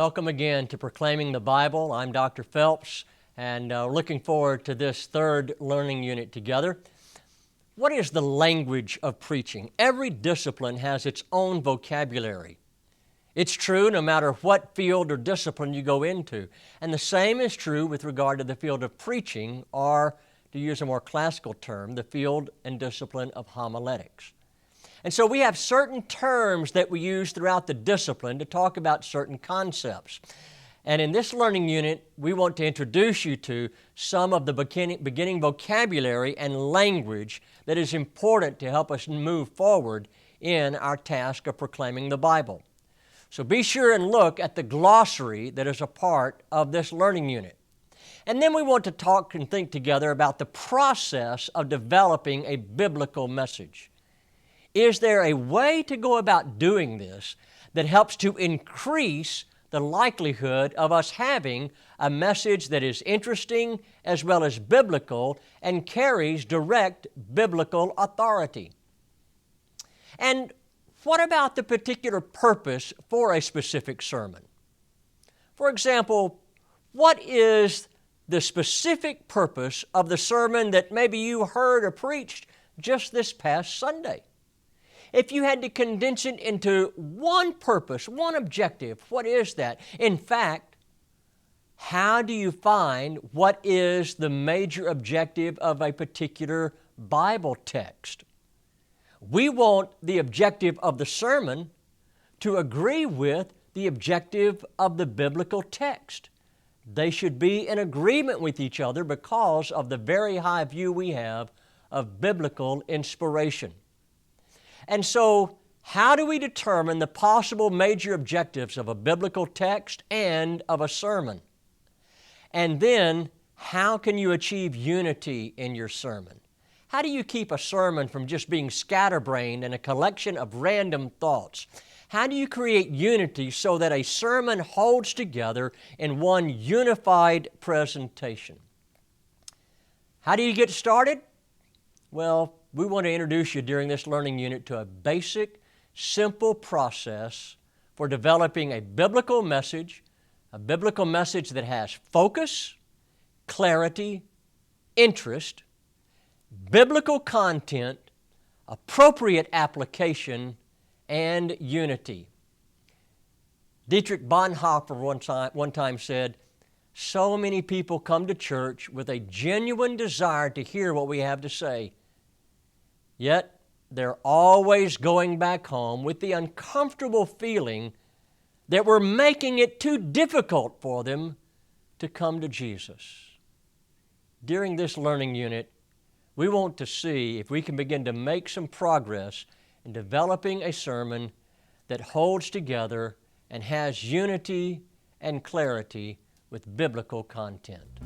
Welcome again to Proclaiming the Bible. I'm Dr. Phelps, and looking forward to this third learning unit together. What is the language of preaching? Every discipline has its own vocabulary. It's true no matter what field or discipline you go into. And the same is true with regard to the field of preaching, or, to use a more classical term, the field and discipline of homiletics. And so we have certain terms that we use throughout the discipline to talk about certain concepts. And in this learning unit, we want to introduce you to some of the beginning vocabulary and language that is important to help us move forward in our task of proclaiming the Bible. So be sure and look at the glossary that is a part of this learning unit. And then we want to talk and think together about the process of developing a biblical message. Is there a way to go about doing this that helps to increase the likelihood of us having a message that is interesting as well as biblical and carries direct biblical authority? And what about the particular purpose for a specific sermon? For example, what is the specific purpose of the sermon that maybe you heard or preached just this past Sunday? If you had to condense it into one purpose, one objective, what is that? In fact, how do you find what is the major objective of a particular Bible text? We want the objective of the sermon to agree with the objective of the biblical text. They should be in agreement with each other because of the very high view we have of biblical inspiration. And so, how do we determine the possible major objectives of a biblical text and of a sermon? And then, how can you achieve unity in your sermon? How do you keep a sermon from just being scatterbrained and a collection of random thoughts? How do you create unity so that a sermon holds together in one unified presentation? How do you get started? Well, we want to introduce you during this learning unit to a basic, simple process for developing a biblical message that has focus, clarity, interest, biblical content, appropriate application, and unity. Dietrich Bonhoeffer one time said, "So many people come to church with a genuine desire to hear what we have to say. Yet, they're always going back home with the uncomfortable feeling that we're making it too difficult for them to come to Jesus." During this learning unit, we want to see if we can begin to make some progress in developing a sermon that holds together and has unity and clarity with biblical content.